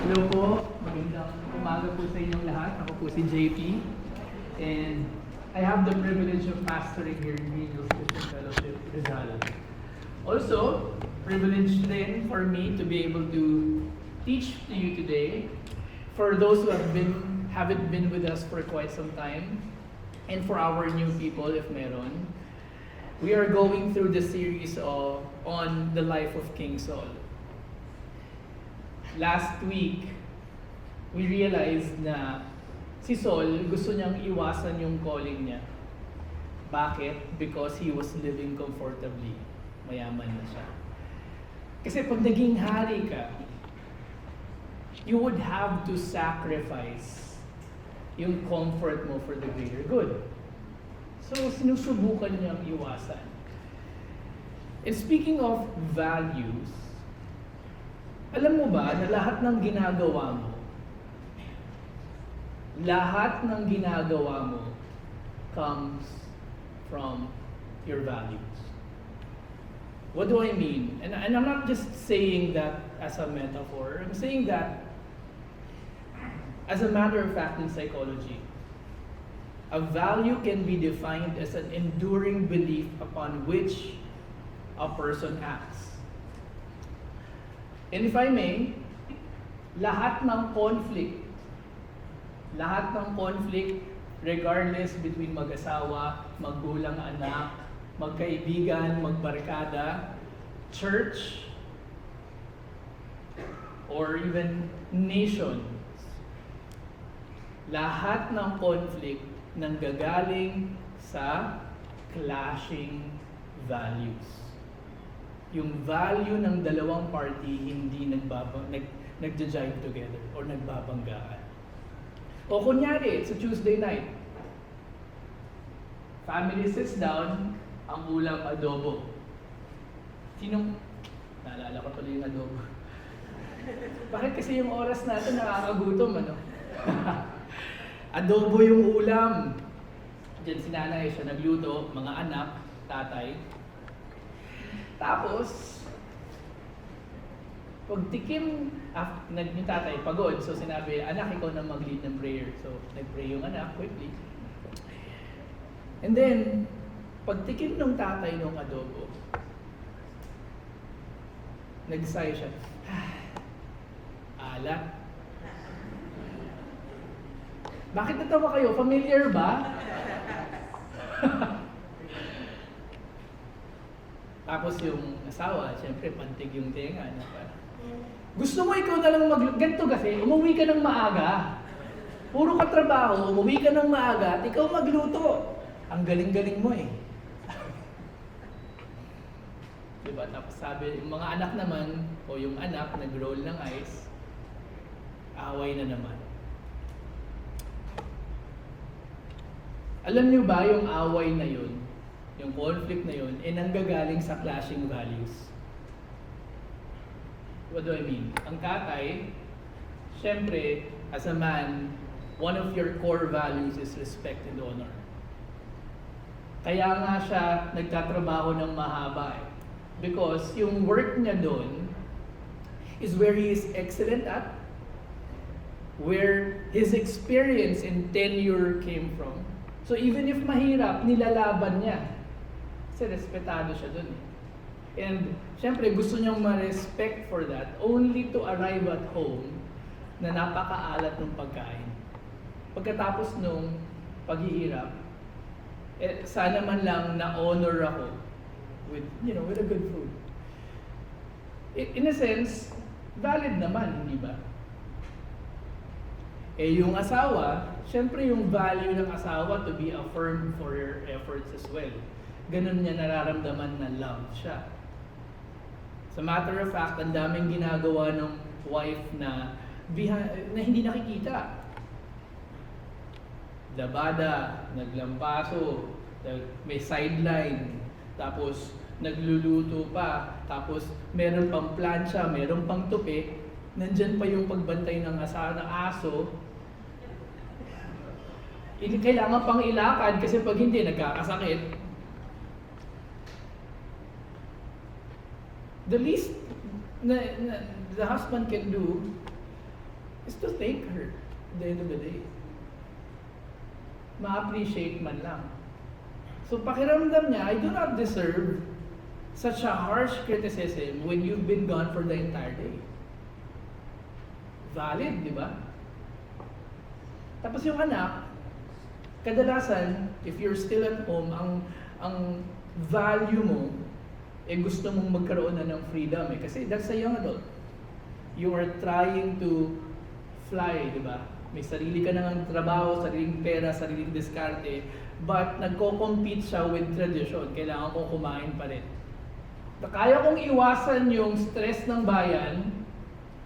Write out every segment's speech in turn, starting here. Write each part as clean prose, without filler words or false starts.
Hello po, magandang umaga po sa inyong lahat. Ako po si JP. And I have the privilege of pastoring here in Green Hills Christian Fellowship, Rizal. Also, privilege din for me to be able to teach to you today. For those who haven't been with us for quite some time, and for our new people, if meron, we are going through the series on the life of King Saul. Last week, we realized na si Saul gusto niyang iwasan yung calling niya. Bakit? Because he was living comfortably. Mayaman na siya. Kasi pag naging hari ka, you would have to sacrifice yung comfort mo for the greater good. So, sinusubukan niyang iwasan. And speaking of values, alam mo ba na lahat ng ginagawa mo comes from your values. What do I mean? And I'm not just saying that as a metaphor. I'm saying that as a matter of fact in psychology. A value can be defined as an enduring belief upon which a person acts. And if I may, lahat ng conflict, regardless between mag-asawa, maggulang anak, magkaibigan, magbarkada, church, or even nations, lahat ng conflict nanggagaling sa clashing values. Yung value ng dalawang party hindi nagja-jive together or nagbabanggaan. O kunyari, it's a Tuesday night. Family sits down, ang ulam adobo. Naalala ko tuloy yung adobo. Bakit kasi yung oras natin nakakagutom, ano? Adobo yung ulam. Diyan si nanay siya nagluto, mga anak, tatay. Tapos, pagtikim, yung tatay pagod, so sinabi, anak, ikaw na mag-lead ng prayer. So, nag-pray yung anak quickly. And then, pagtikim ng tatay ng adobo, nag-sigh siya, alat. Bakit natawa kayo? Familiar ba? Tapos yung asawa, siyempre pantig yung tenga. Gusto mo ikaw na lang ganito kasi, umuwi ka ng maaga. Puro ka trabaho, umuwi ka ng maaga at ikaw magluto. Ang galing-galing mo eh. Diba? Tapos sabi, yung mga anak naman, o yung anak nag-roll ng eyes, away na naman. Alam niyo ba yung away na yun, yung conflict na yun, nanggagaling sa clashing values. What do I mean? Ang tatay, syempre, as a man, one of your core values is respect and honor. Kaya nga siya nagtatrabaho ng mahaba eh. Because yung work niya doon is where he is excellent at, where his experience and tenure came from. So even if mahirap, nilalaban niya. Kasi respetado siya dun. And syempre gusto niyang ma-respect for that only to arrive at home na napakaalat ng pagkain. Pagkatapos nung paghihirap, sana man lang na-honor ako with a good food. In a sense, valid naman, hindi ba? Yung asawa, syempre yung value ng asawa to be affirmed for your efforts as well. Ganun niya nararamdaman na love siya. As a matter of fact, ang daming ginagawa ng wife na hindi nakikita. Labada, naglampaso, may sideline, tapos nagluluto pa, tapos meron pang plancha, meron pang tupi, nandyan pa yung pagbantay ng aso, kailangan pang ilakad kasi pag hindi, nagkakasakit. The least the husband can do is to thank her at the end of the day. Ma-appreciate man lang. So pakiramdam niya, I do not deserve such a harsh criticism when you've been gone for the entire day. Valid, di ba? Tapos yung anak, kadalasan, if you're still at home, ang value mo, gusto mong magkaroon na ng freedom kasi that's a young adult. You are trying to fly, di ba? May sarili ka ng trabaho, sariling pera, sariling diskarte, but nagko-compete siya with tradition. Kailangan kong kumain pa rin. Kaya kong iwasan yung stress ng bayan,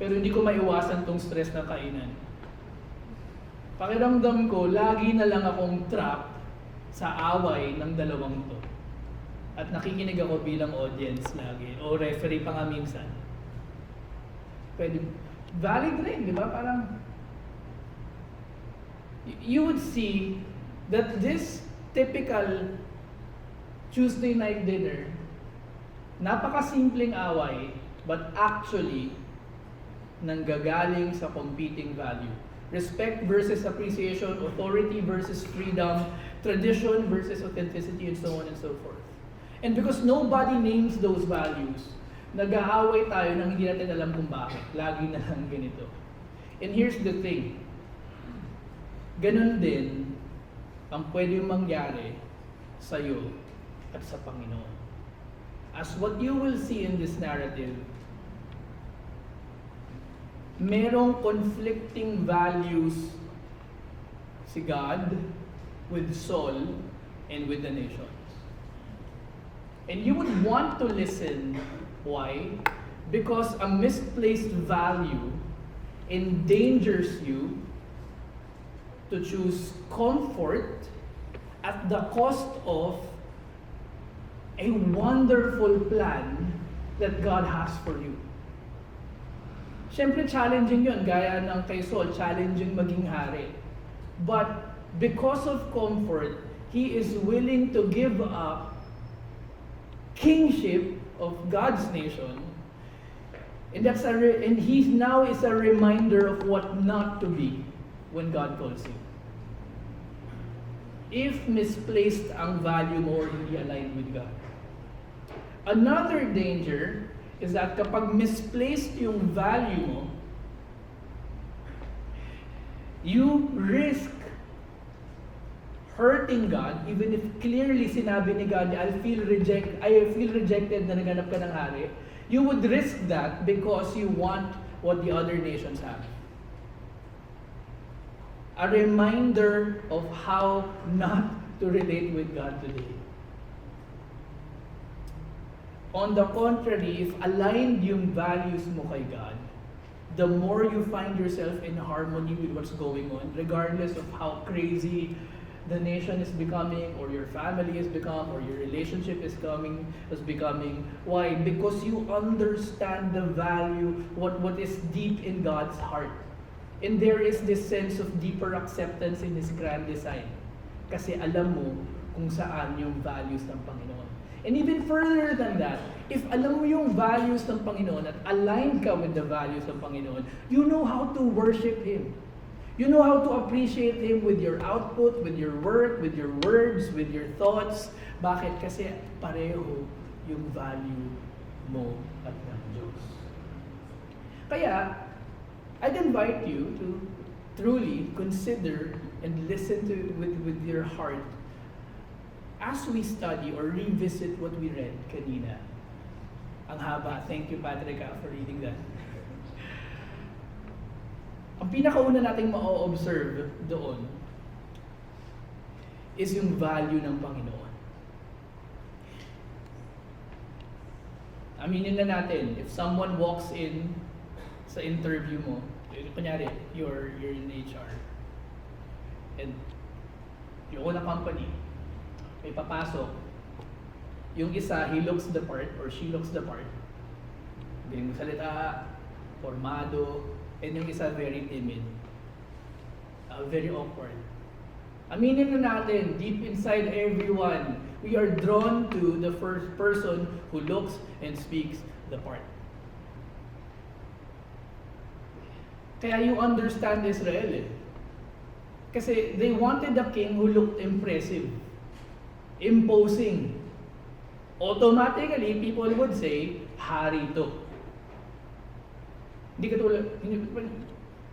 pero hindi ko maiwasan tong stress ng kainan. Pakiramdam ko, lagi na lang akong trap sa away ng dalawang to. At nakikinig ako bilang audience lagi, o referee pa nga minsan. Pwede, valid rin, di ba? Parang, you would see that this typical Tuesday night dinner, napakasimpleng away, but actually, nanggagaling sa competing value. Respect versus appreciation, authority versus freedom, tradition versus authenticity, and so on and so forth. And because nobody names those values, nag-aaway tayo nang hindi natin alam kung bakit. Lagi na lang ganito. And here's the thing. Ganun din ang pwedeng mangyari sa iyo at sa Panginoon. As what you will see in this narrative, merong conflicting values si God with Saul and with the nations. And you would want to listen. Why? Because a misplaced value endangers you to choose comfort at the cost of a wonderful plan that God has for you. Siyempre challenging yun, gaya ng kay Saul, challenging maging hari. But because of comfort, he is willing to give up kingship of God's nation, and he now is a reminder of what not to be when God calls you. If misplaced ang value mo or hindi aligned with God. Another danger is that kapag misplaced yung value mo, you risk hurting God, even if clearly sinabi ni God, I feel rejected na naganap ka ng hari. You would risk that because you want what the other nations have. A reminder of how not to relate with God today. On the contrary, if aligned yung values mo kay God, the more you find yourself in harmony with what's going on, regardless of how crazy the nation is becoming, or your family has become, or your relationship is becoming. Why? Because you understand the value, what is deep in God's heart. And there is this sense of deeper acceptance in His grand design. Kasi alam mo kung saan yung values ng Panginoon. And even further than that, if alam mo yung values ng Panginoon at aligned ka with the values ng Panginoon, you know how to worship Him. You know how to appreciate Him with your output, with your work, with your words, with your thoughts. Bakit? Kasi pareho yung value mo at ng Diyos. Kaya, I'd invite you to truly consider and listen to with your heart as we study or revisit what we read kanina. Ang haba. Thank you, Patrick, for reading that. Ang pinakauna nating ma-observe doon is yung value ng Panginoon. Aminin na natin, if someone walks in sa interview mo, kunyari, you're in HR, and you own a company, may papasok, yung isa, he looks the part, or she looks the part, galing magsalita, formado, and yung isa very timid, very awkward. Aminin na natin, deep inside everyone, we are drawn to the first person who looks and speaks the part. Kaya you understand Israel eh. Kasi they wanted a king who looked impressive, imposing. Automatically, people would say, hari to. Hindi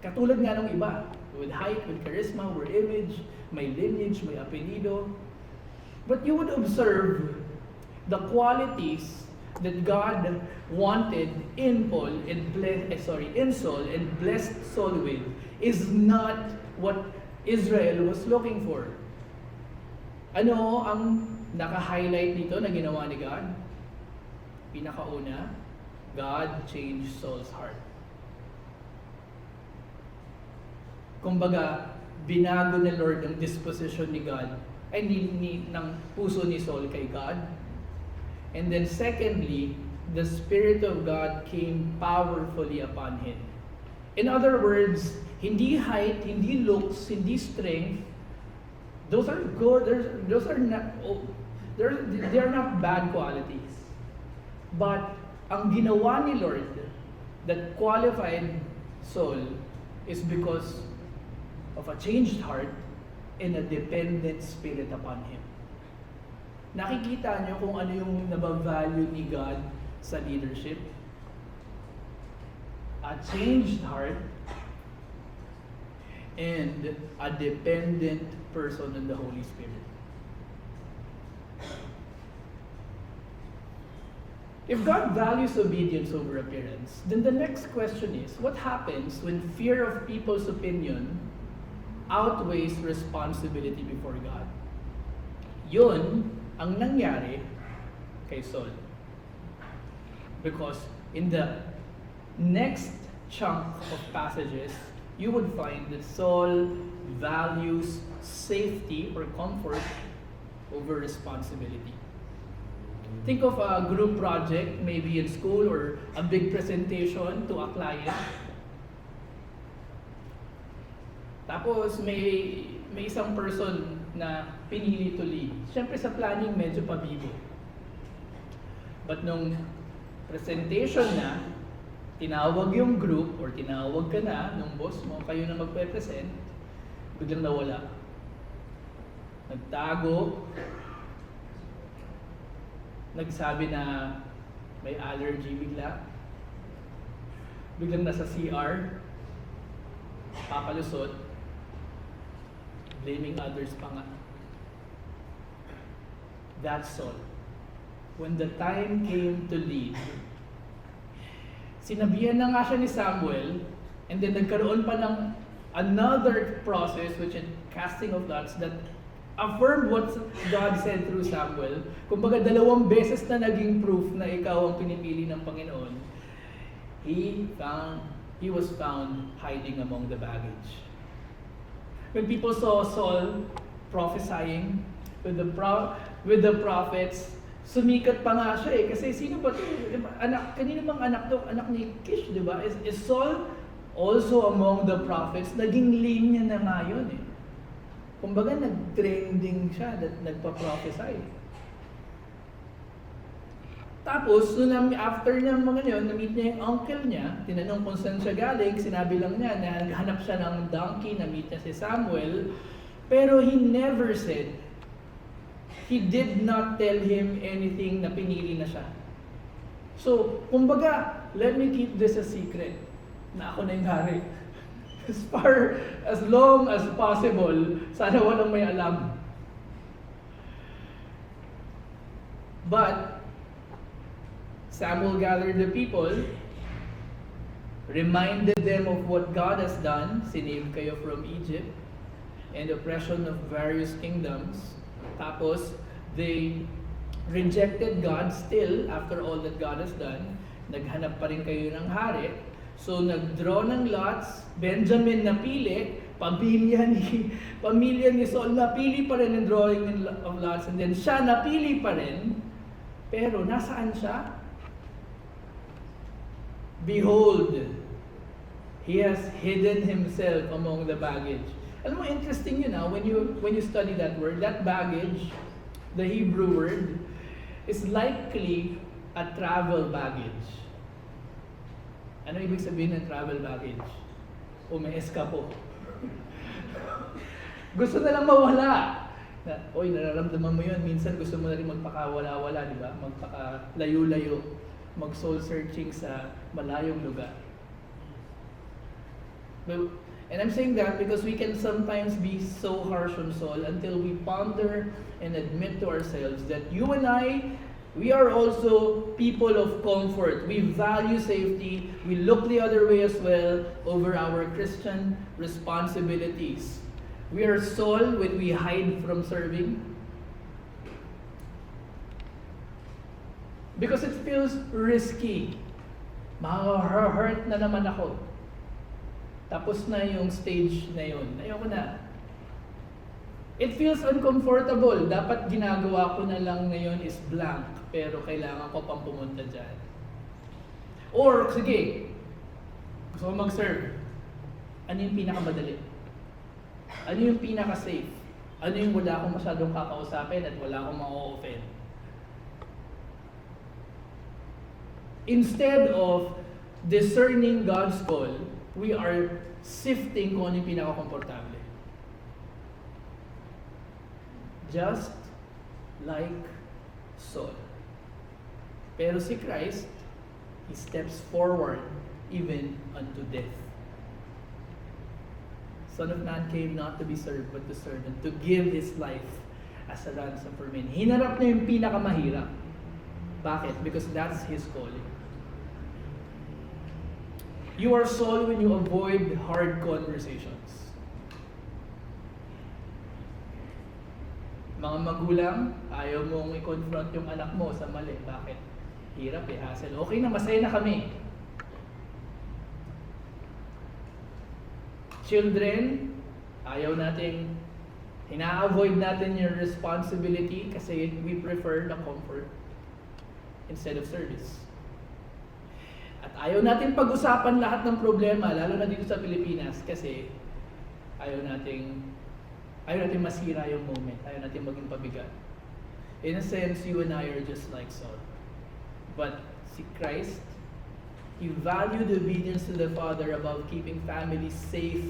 katulad nga ng iba. With height, with charisma, with image, may lineage, may apelido. But you would observe the qualities that God wanted in Saul and blessed Saul with is not what Israel was looking for. Ano ang naka-highlight dito na ginawa ni God? Pinakauna, God changed Saul's heart. Kumbaga, binago ni Lord ang disposition ni God ay ng puso ni Saul kay God. And then secondly, the Spirit of God came powerfully upon him. In other words, hindi height, hindi looks, hindi strength. Those are good. Those are not. They are not bad qualities. But ang ginawa ni Lord that qualified Saul is because of a changed heart and a dependent spirit upon him. Nakikita niyo kung ano yung nabavalue ni God sa leadership? A changed heart and a dependent person on the Holy Spirit. If God values obedience over appearance, then the next question is, what happens when fear of people's opinion outweighs responsibility before God? Yun ang nangyari kay Saul. Because in the next chunk of passages, you would find that Saul values safety or comfort over responsibility. Think of a group project, maybe in school, or a big presentation to a client. Tapos may isang person na pinili to lead. Siyempre sa planning medyo pabibo. But nung presentation na, tinawag yung group or tinawag ka na nung boss mo, kayo na magpe-present, biglang nawala. Nagtago, nagsabi na may allergy biglang nasa CR, papalusot, blaming others pa nga. That's all. When the time came to lead, sinabihan na nga siya ni Samuel, and then nagkaroon pa ng another process, which is casting of lots, that affirmed what God said through Samuel. Kumbaga 2 beses na naging proof na ikaw ang pinipili ng Panginoon. He was found hiding among the baggage. When people saw Saul prophesying with the prophets, sumikat pa nga siya eh. Kasi sino ba ito? Kanino bang anak to? Anak ni Kish, di ba? Is Saul also among the prophets? Naging linya na nga yun eh. Kumbaga nag-trending siya, nagpa-prophesy. Tapos, after ng mga yun, na-meet niya yung uncle niya, tinanong kung saan siya galing, sinabi lang niya na naghanap siya ng donkey, na-meet niya si Samuel, pero he never said, he did not tell him anything na pinili na siya. So, kumbaga, let me keep this a secret, na ako na yung hari. As long as possible, sana walang may alam. But Samuel gathered the people, reminded them of what God has done, sinave kayo from Egypt, and oppression of various kingdoms. Tapos, they rejected God still after all that God has done. Naghanap pa rin kayo ng hari. So, nag-draw ng lots, Benjamin napili, pamilya ni Saul napili pa rin ng drawing of lots, and then siya napili pa rin. Pero, nasaan siya? Behold, he has hidden himself among the baggage. Alam mo, interesting yun when you study that word, that baggage, the Hebrew word, is likely a travel baggage. Ano ibig sabihin ng travel baggage? umees ka po. Gusto na lang mawala. Oy, nararamdaman mo yun. Minsan gusto mo na rin magpakawala-wala, di ba? Magpakalayo-layo. Mag-soul searching sa malayong lugar. Well, and I'm saying that because we can sometimes be so harsh on soul until we ponder and admit to ourselves that you and I, we are also people of comfort. We value safety. We look the other way as well over our Christian responsibilities. We are soul when we hide from serving. Because it feels risky. Ma-hurt na naman ako. Tapos na yung stage na yun. Ayoko na. It feels uncomfortable. Dapat ginagawa ko na lang ngayon is blank. Pero kailangan ko pang pumunta dyan. Or, sige, gusto ko mag-serve. Ano yung pinakamadali? Ano yung pinaka-safe? Ano yung wala akong masyadong kakausapin at wala akong ma-offend? Instead of discerning God's call, we are sifting kung ano yung pinaka-komportable. Just like Saul. Pero si Christ, He steps forward even unto death. Son of Man came not to be served, but to serve and to give His life as a ransom for many. Hinarap niya yung pinakamahirap. Bakit? Because that's His calling. You are Saul when you avoid hard conversations. Mga magulang, ayaw mong i-confront yung anak mo sa mali. Bakit? Hirap eh, hassle. Okay na, masaya na kami. Children, ayaw nating, ina-avoid natin yung responsibility kasi we prefer the comfort instead of service. At ayaw natin pag-usapan lahat ng problema, lalo na dito sa Pilipinas, kasi ayaw nating masira yung moment, ayaw natin maging pabigat. In a sense, you and I are just like Saul. But si Christ, He valued obedience to the Father above keeping families safe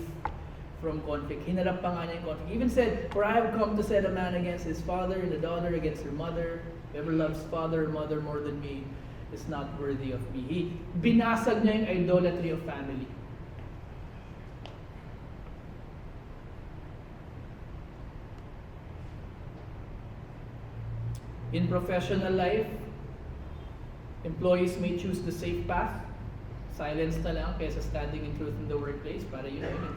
from conflict. Hinarap pa nga niya yung conflict. He even said, "For I have come to set a man against his father, and a daughter against her mother. Whoever loves father or mother more than me is not worthy of me." Binasag niya yung idolatry of family. In professional life, employees may choose the safe path. Silence na lang kaysa standing in truth in the workplace para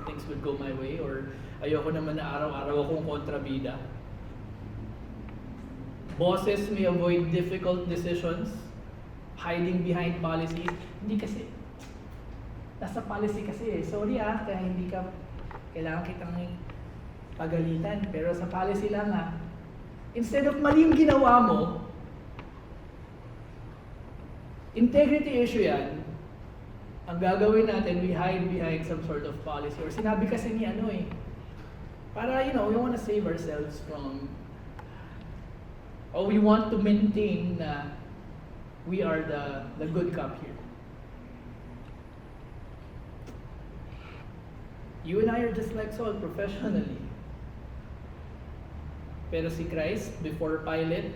things would go my way, or ayoko naman na araw-araw akong kontrabida. Bosses may avoid difficult decisions, hiding behind policies. Hindi kasi. Nasa policy kasi eh. Sorry kaya hindi ka, kailangan kitang pagalitan. Pero sa policy lang instead of mali yung ginawa mo, integrity issue yan. Ang gagawin natin, we hide behind some sort of policy. Or sinabi kasi ni para, we want to save ourselves from, or we want to maintain na we are the good cop here. You and I are just like Saul professionally. Pero si Christ, before Pilate,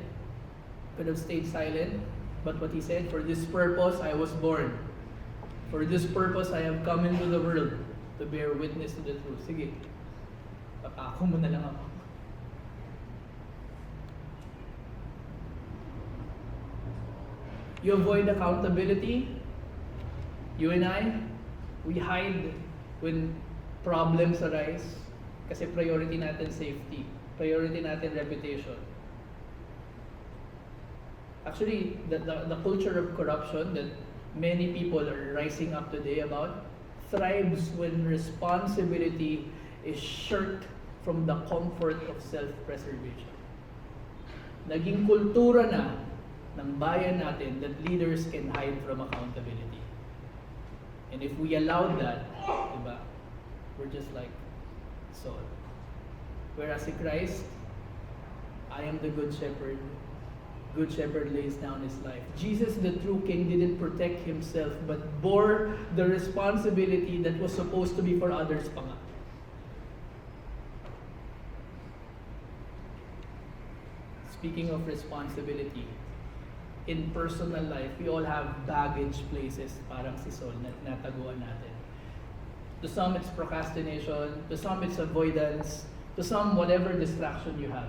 could have stayed silent. But what he said, "For this purpose I was born. For this purpose I have come into the world to bear witness to the truth." Sige, papako mo na lang ako. You avoid accountability. You and I, we hide when problems arise kasi priority natin safety. Priority natin reputation. Actually, the culture of corruption that many people are rising up today about thrives when responsibility is shirked from the comfort of self-preservation. Naging kultura na ng bayan natin that leaders can hide from accountability. And if we allow that, diba, we're just like Saul. Whereas si Christ, I am the good shepherd. Good shepherd lays down his life. Jesus, the true king, didn't protect himself but bore the responsibility that was supposed to be for others pa nga. Speaking of responsibility, in personal life, we all have baggage places, parang si Saul, na tinataguan natin. To some, it's procrastination. To some, it's avoidance. To some, whatever distraction you have.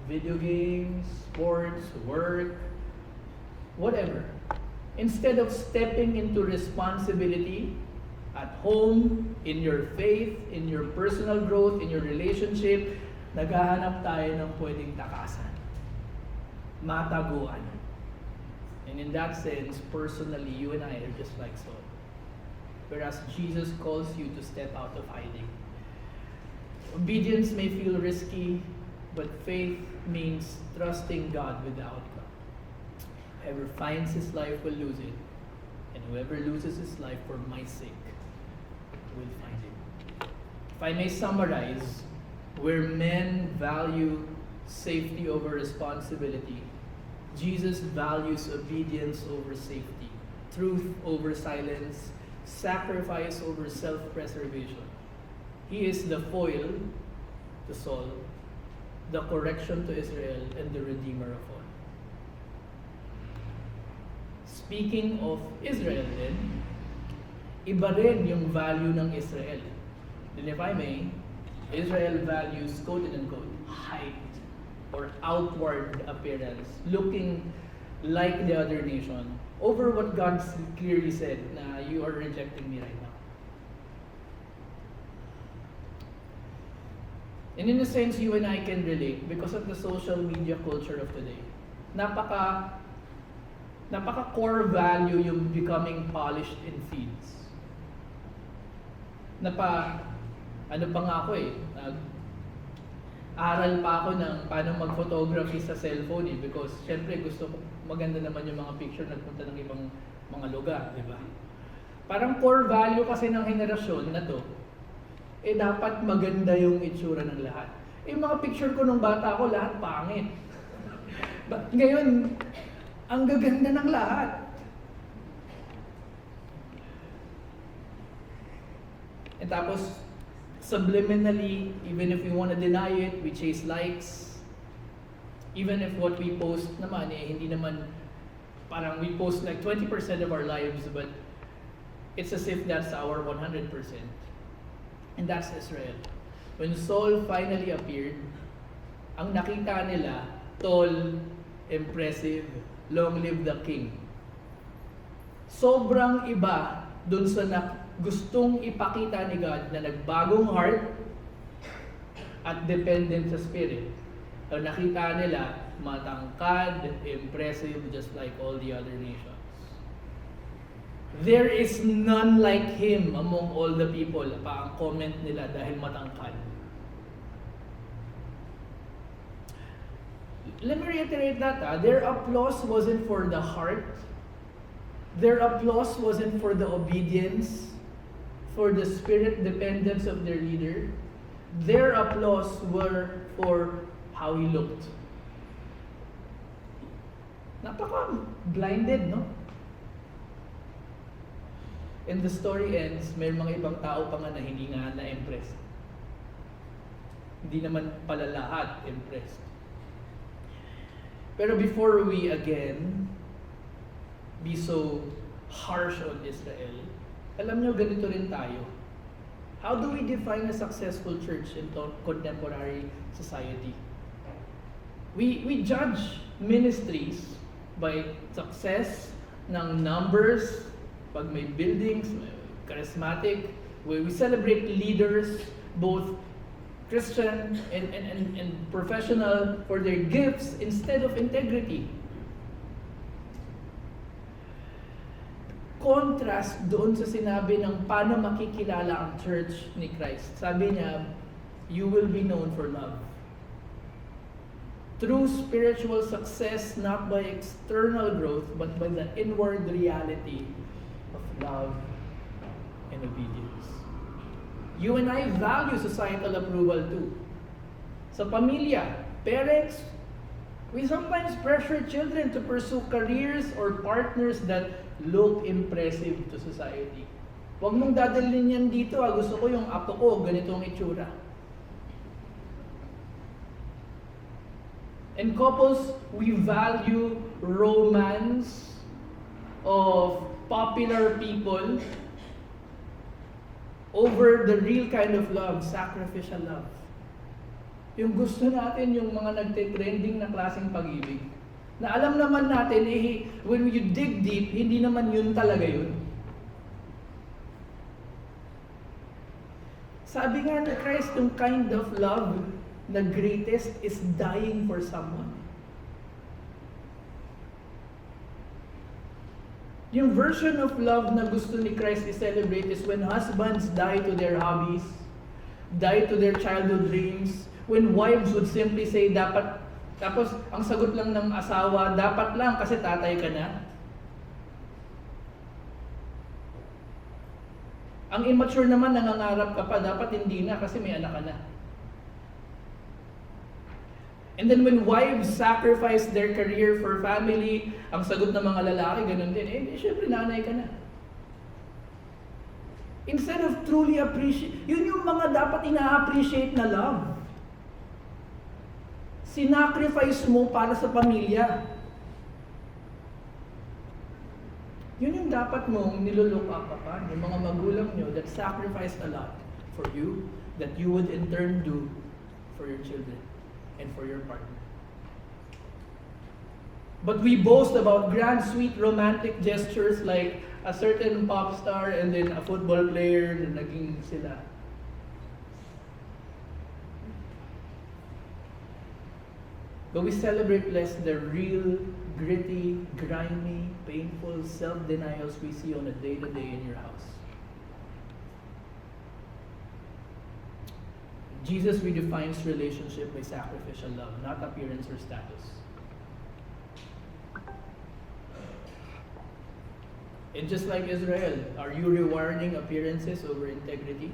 Video games, sports, work, whatever. Instead of stepping into responsibility at home, in your faith, in your personal growth, in your relationship, naghahanap tayo ng pwedeng takasan. Mataguan. And in that sense, personally, you and I are just like Saul. Whereas Jesus calls you to step out of hiding. Obedience may feel risky, but faith means trusting God with the outcome. Whoever finds his life will lose it, and whoever loses his life for my sake will find it. If I may summarize, where men value safety over responsibility, Jesus values obedience over safety, truth over silence, sacrifice over self-preservation. He is the foil to Saul, the correction to Israel, and the Redeemer of all. Speaking of Israel then, iba rin yung value ng Israel. Then if I may, Israel values, quote and unquote, height or outward appearance, looking like the other nation, over what God clearly said, na you are rejecting me right now. And in a sense, you and I can relate because of the social media culture of today. Napaka core value yung becoming polished in feeds. Ano pa nga ako aral pa ako ng paano mag-photography sa cellphone because syempre gusto ko maganda naman yung mga picture nagpunta ng ibang mga lugar, di ba? Parang core value kasi ng henerasyon na to, dapat maganda yung itsura ng lahat. Yung mga picture ko nung bata ko, lahat pangit. Ngayon, ang gaganda ng lahat. And tapos, subliminally, even if we want to deny it, we chase likes. Even if what we post naman, hindi naman, parang we post like 20% of our lives, but it's as if that's our 100%. And that's Israel. When Saul finally appeared, ang nakita nila, tall, impressive, long live the king. Sobrang iba dun sa gustong ipakita ni God na nagbagong heart at dependent sa spirit. Ang nakita nila, matangkad, impressive, just like all the other nations. There is none like him among all the people. Pa ang comment nila dahil matangkad. Let me reiterate that. Their applause wasn't for the heart. Their applause wasn't for the obedience, for the spirit dependence of their leader. Their applause were for how he looked. Napaka-blinded, no? And the story ends, may mga ibang tao pa nga na hindi nga na-impressed. Hindi naman pala lahat impressed. Pero before we again be so harsh on Israel, alam nyo, ganito rin tayo. How do we define a successful church in contemporary society? We judge ministries by success ng numbers, pag may buildings, charismatic, we celebrate leaders, both Christian and professional, for their gifts instead of integrity. Contrast doon sa sinabi ng paano makikilala ang church ni Christ. Sabi niya, you will be known for love. True spiritual success not by external growth, but by the inward reality of love and obedience. You and I value societal approval too. Sa pamilya, parents We sometimes pressure children to pursue careers or partners that look impressive to society. Huwag mong dadalhin yan dito. Gusto ko yung apo ko, ganito ang itsura. And couples, we value romance of popular people over the real kind of love, sacrificial love. Yung gusto natin, yung mga nagte-trending na klaseng pag-ibig. Na alam naman natin, when you dig deep, hindi naman yun talaga yun. Sabi nga ni Christ, yung kind of love na greatest is dying for someone. Yung version of love na gusto ni Christ i-celebrate is when husbands die to their hobbies, die to their childhood dreams, when wives would simply say, dapat, tapos ang sagot lang ng asawa, dapat lang kasi tatay ka na. Ang immature naman, nangangarap ka pa, dapat hindi na kasi may anak ka na. And then when wives sacrifice their career for family, ang sagot ng mga lalaki, ganun din, syempre nanay ka na. Instead of truly appreciate, yun yung mga dapat ina-appreciate na love. Sinacrifice mo para sa pamilya. Yun yung dapat mong nilulook up pa, yung mga magulang nyo that sacrificed a lot for you, that you would in turn do for your children and for your partner. But we boast about grand, sweet, romantic gestures like a certain pop star and then a football player na naging sila. But we celebrate less the real, gritty, grimy, painful self-denials we see on a day-to-day in your house. Jesus redefines relationship by sacrificial love, not appearance or status. And just like Israel, are you rewarding appearances over integrity?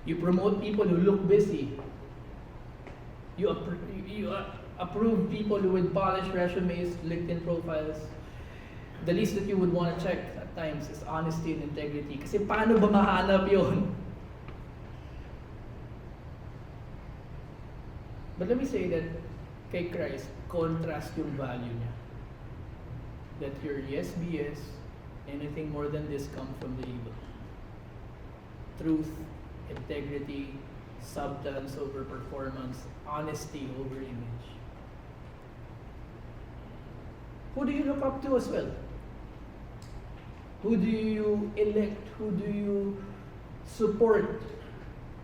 You promote people who look busy. You approve people with polished resumes, LinkedIn profiles. The least that you would want to check at times is honesty and integrity. Kasi paano ba mahanap yun? But let me say that kay Christ, contrast yung value niya. That your yes be yes, anything more than this comes from the evil. Truth, integrity, substance over performance, honesty over image. Who do you look up to as well? Who do you elect? Who do you support?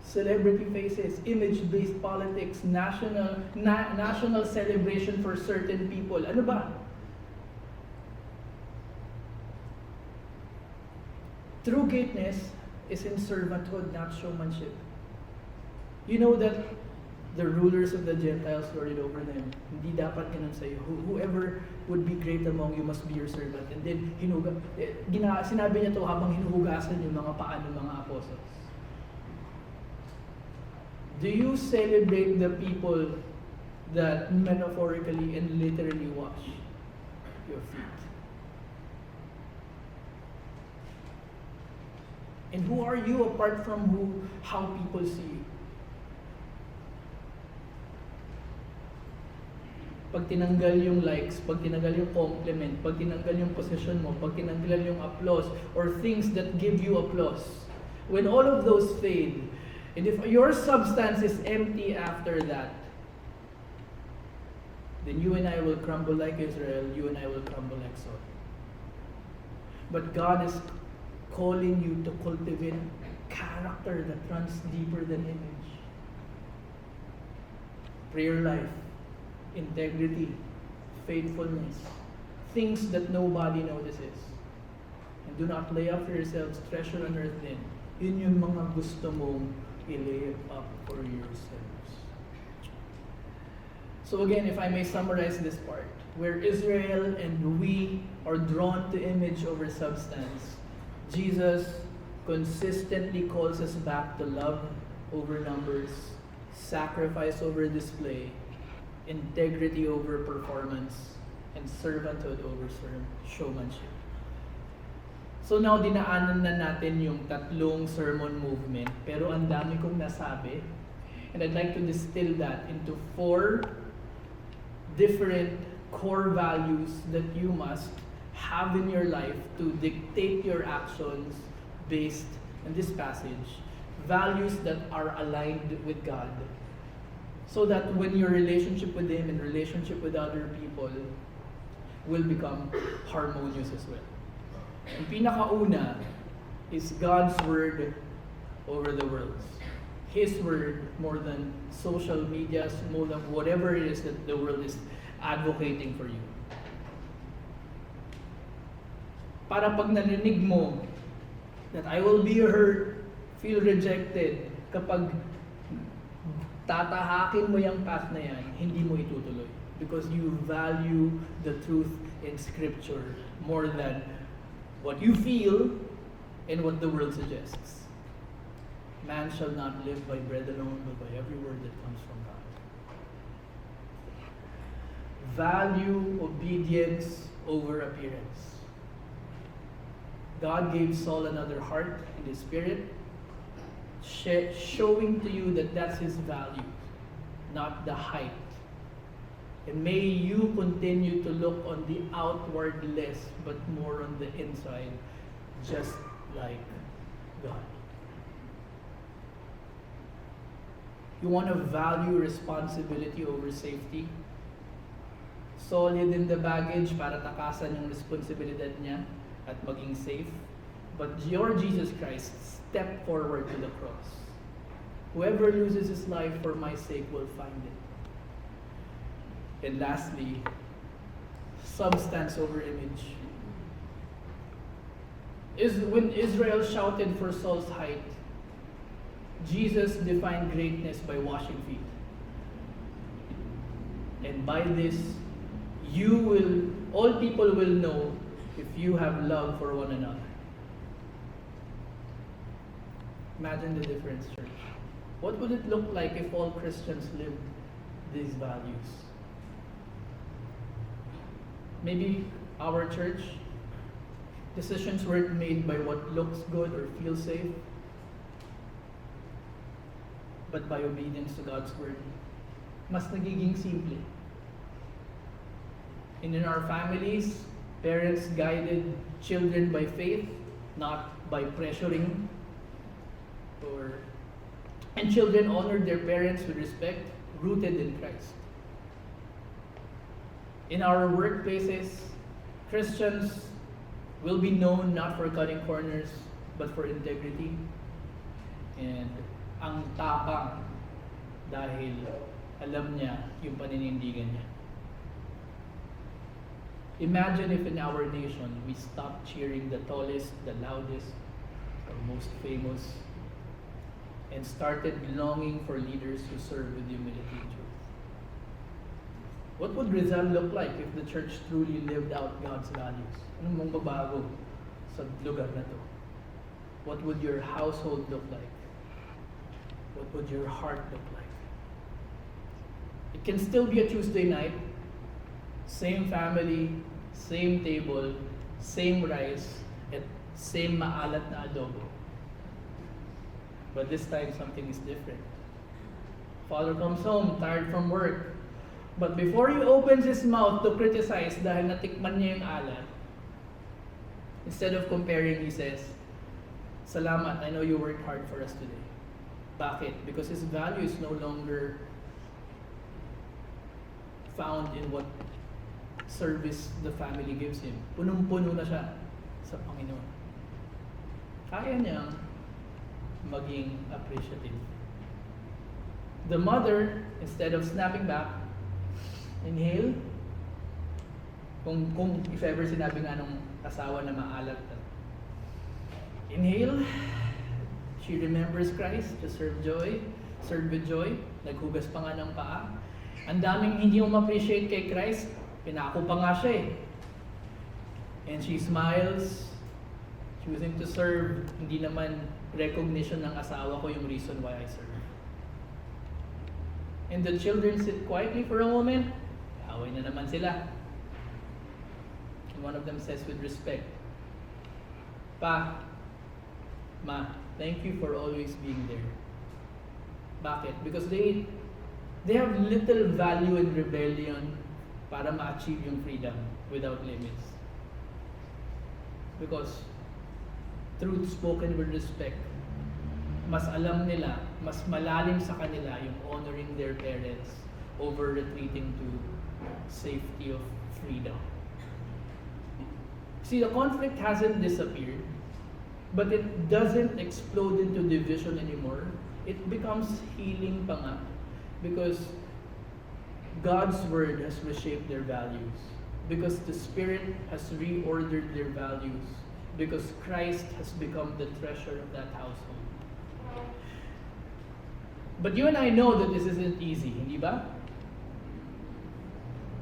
Celebrity faces, image-based politics, national celebration for certain people. Ano ba? True greatness is in servanthood, not showmanship. You know that the rulers of the Gentiles lorded over them. Hindi dapat ganun sa'yo. Whoever would be great among you must be your servant. And then, sinabi niya to habang hinuhugasan yung mga paa ng mga apostles. Do you celebrate the people that metaphorically and literally wash your feet? And who are you apart from how people see you? Pag tinanggal yung likes, pag tinanggal yung compliment, pag tinanggal yung position mo, pag tinanggal yung applause, or things that give you applause, when all of those fade, and if your substance is empty after that, then you and I will crumble like Israel, you and I will crumble like Saul. But God is calling you to cultivate character that runs deeper than image. Prayer life, integrity, faithfulness, things that nobody notices. And do not lay up for yourselves treasure on earth then. Yun yung mga gusto mong i-lay up for yourselves. So again, if I may summarize this part, where Israel and we are drawn to image over substance, Jesus consistently calls us back to love over numbers, sacrifice over display, integrity over performance, and servanthood over showmanship. So now, dinaanan na natin yung tatlong sermon movement, pero ang dami kong nasabi, and I'd like to distill that into 4 different core values that you must have in your life to dictate your actions based on this passage. Values that are aligned with God. So that when your relationship with Him and relationship with other people will become harmonious as well. Ang pinakauna is God's Word over the world. His Word more than social media, more than whatever it is that the world is advocating for you. Para pag narinig mo that I will be hurt, feel rejected, kapag tatahakin mo yung path na yan, hindi mo itutuloy. Because you value the truth in Scripture more than what you feel and what the world suggests. Man shall not live by bread alone, but by every word that comes from God. Value obedience over appearance. God gave Saul another heart and his spirit, showing to you that that's his value, not the height. And may you continue to look on the outward less, but more on the inside, just like God. You want to value responsibility over safety? Saul hid in the baggage para takasan yung responsibilidad niya at maging safe. But your Jesus Christ stepped forward to the cross. Whoever loses his life for my sake will find it. And lastly, substance over image. When Israel shouted for Saul's height, Jesus defined greatness by washing feet. And by this, all people will know if you have love for one another. Imagine the difference, church. What would it look like if all Christians lived these values? Maybe our church, decisions weren't made by what looks good or feels safe, but by obedience to God's word. Mas nagiging simple. And in our families, parents guided children by faith, not by pressuring. And children honored their parents with respect, rooted in Christ. In our workplaces, Christians will be known not for cutting corners, but for integrity. And ang tapang dahil alam niya yung paninindigan niya. Imagine if in our nation we stopped cheering the tallest, the loudest, or most famous, and started longing for leaders who serve with humility and truth. What would Rizal look like if the church truly lived out God's values? Anong magbabago sa lugar na to? What would your household look like? What would your heart look like? It can still be a Tuesday night, same family, same table, same rice, and same maalat na adobo. But this time, something is different. Father comes home, tired from work. But before he opens his mouth to criticize dahil natikman niya yung alat, instead of comparing, he says, "Salamat, I know you worked hard for us today." Bakit? Because his value is no longer found in what service the family gives him. Punong-puno na siya sa Panginoon. Kaya niyang maging appreciative. The mother, instead of snapping back, inhale. Kung if ever sinabi nga nung asawa na maalat, inhale. She remembers Christ to serve with joy. Naghugas pa nga ng paa. Ang daming hindi mo ma-appreciate kay Christ, pinako pa nga siya eh. And she smiles, choosing to serve, hindi naman recognition ng asawa ko yung reason why I serve. And the children sit quietly for a moment. Away na naman sila. And one of them says with respect, Pa, Ma, thank you for always being there. Bakit? Because they have little value in rebellion para ma-achieve yung freedom without limits. Because truth spoken with respect, mas alam nila, mas malalim sa kanila yung honoring their parents over retreating to safety of freedom. See, the conflict hasn't disappeared, but it doesn't explode into division anymore. It becomes healing pa nga because God's word has reshaped their values. Because the Spirit has reordered their values. Because Christ has become the treasure of that household. But you and I know that this isn't easy, hindi ba?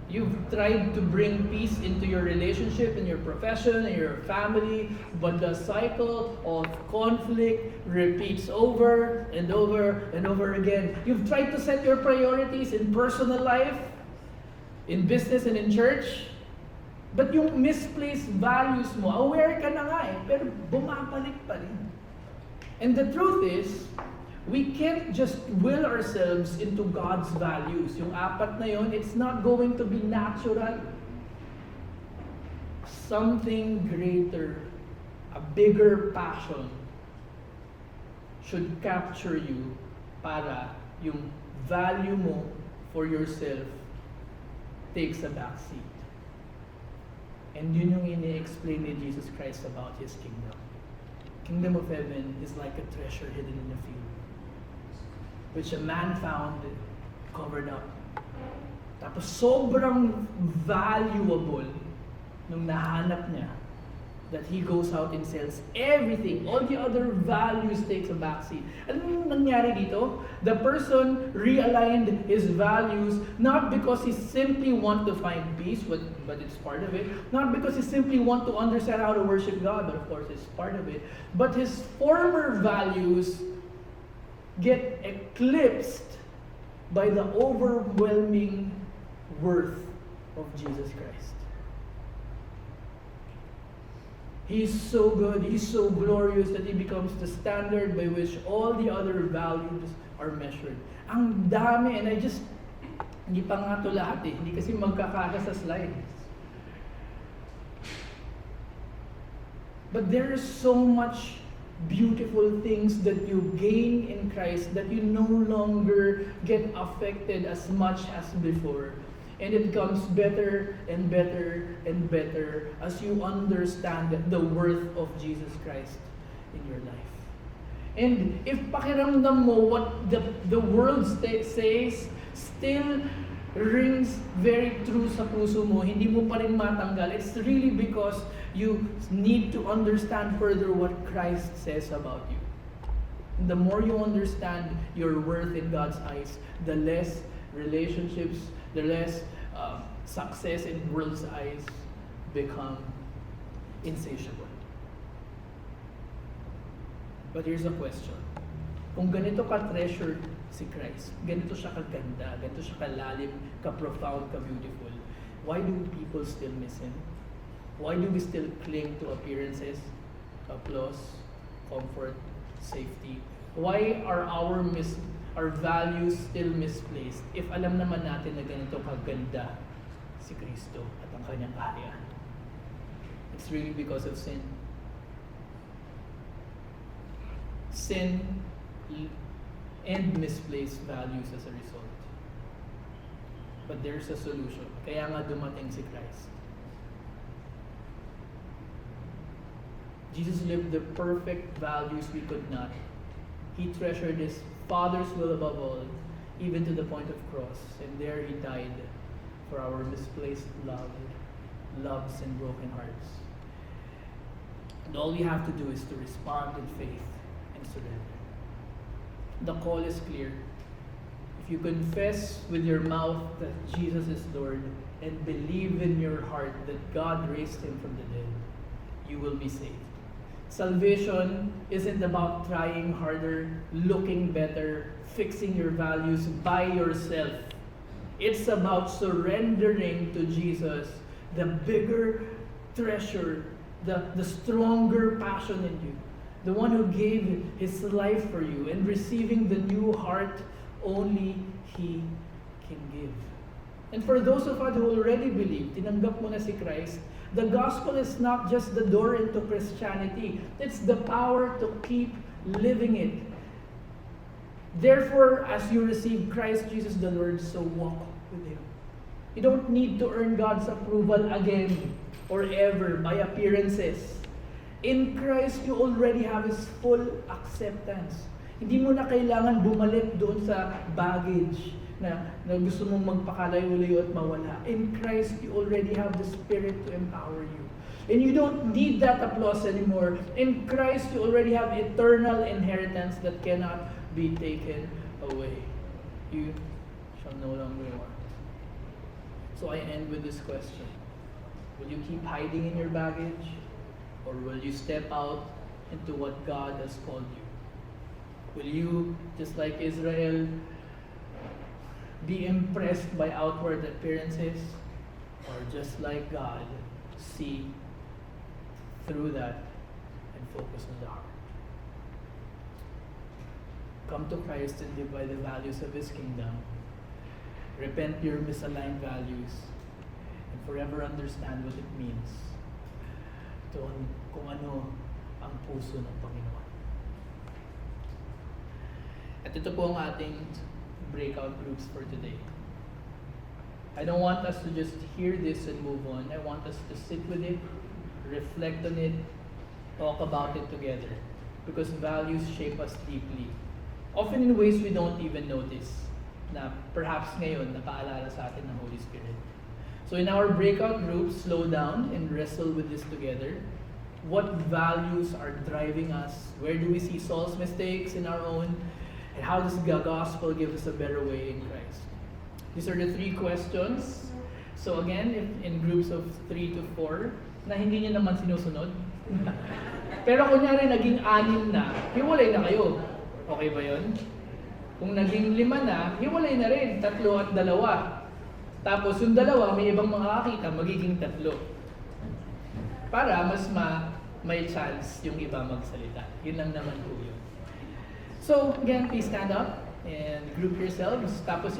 You've tried to bring peace into your relationship, in your profession, in your family, but the cycle of conflict repeats over and over and over again. You've tried to set your priorities in personal life, in business and in church, but yung misplaced values mo, aware ka na nga pero bumabalik pa rin. And the truth is, we can't just will ourselves into God's values. Yung apat na yun, it's not going to be natural. Something greater, a bigger passion should capture you para yung value mo for yourself takes a backseat. And yun yung ini-explain ni Jesus Christ about His kingdom. Kingdom of heaven is like a treasure hidden in a field, which a man found covered up. Tapos sobrang valuable nung nahanap niya that he goes out and sells everything. All the other values takes a backseat. Ano yung nangyari dito? The person realigned his values not because he simply want to find peace, but it's part of it. Not because he simply want to understand how to worship God, but of course it's part of it. But his former values get eclipsed by the overwhelming worth of Jesus Christ. He's so good, He's so glorious that He becomes the standard by which all the other values are measured. Ang dami, and hindi pa nga ito lahat hindi kasi magkakasya sa slides. But there is so much beautiful things that you gain in Christ that you no longer get affected as much as before. And it becomes better and better and better as you understand the worth of Jesus Christ in your life. And if pakiramdam mo what the world says still rings very true sa puso mo, hindi mo pa rin matanggal, it's really because you need to understand further what Christ says about you. And the more you understand your worth in God's eyes, the less relationships, the less success in the world's eyes become insatiable. But here's a question. Kung ganito ka-treasured si Christ, ganito siya kaganda, ganito siya kalalim, ka-profound, ka-beautiful, why do people still miss Him? Why do we still cling to appearances, applause, comfort, safety? Why are our values still misplaced if alam naman natin na ganito kaganda si Kristo at ang kanyang kaharian? It's really because of sin. Sin and misplaced values as a result. But there's a solution. Kaya nga dumating si Christ. Jesus lived the perfect values we could not. He treasured His Father's will above all, even to the point of cross. And there He died for our misplaced loves and broken hearts. And all we have to do is to respond in faith and surrender. The call is clear. If you confess with your mouth that Jesus is Lord and believe in your heart that God raised Him from the dead, you will be saved. Salvation isn't about trying harder, looking better, fixing your values by yourself. It's about surrendering to Jesus, the bigger treasure, the stronger passion in you, the one who gave his life for you, and receiving the new heart only he can give. And for those of us who already believe, tinanggap mo na si Christ, the gospel is not just the door into Christianity, it's the power to keep living it. Therefore, as you receive Christ Jesus the Lord, so walk with Him. You don't need to earn God's approval again or ever by appearances. In Christ, you already have His full acceptance. Hindi mo na kailangan bumalik doon sa baggage na gusto mong magpakalayo-layo at mawala. In Christ, you already have the Spirit to empower you. And you don't need that applause anymore. In Christ, you already have eternal inheritance that cannot be taken away. You shall no longer want. So I end with this question. Will you keep hiding in your baggage? Or will you step out into what God has called you? Will you, just like Israel, be impressed by outward appearances? Or just like God, see through that and focus on the heart? Come to Christ and live by the values of His kingdom. Repent your misaligned values and forever understand what it means kung ano ang puso ng Panginoon. At ito po ang ating breakout groups for today. I don't want us to just hear this and move on. I want us to sit with it, reflect on it, talk about it together. Because values shape us deeply. Often in ways we don't even notice na perhaps ngayon napaalala sa atin ng Holy Spirit. So in our breakout groups, slow down and wrestle with this together. What values are driving us? Where do we see Saul's mistakes in our own? And how does the gospel give us a better way in Christ? These are the 3 questions. So again, if in groups of 3 to 4, na hindi nyo naman sinusunod. Pero kunyari naging 6 na, hiwalay na kayo. Okay ba yun? Kung naging 5 na, hiwalay na rin, 3 at 2. Tapos yung 2, may ibang makakakita, magiging 3. Para mas may chance yung iba magsalita. Yun lang naman po yun. So, again, please stand up and group yourselves. Tapos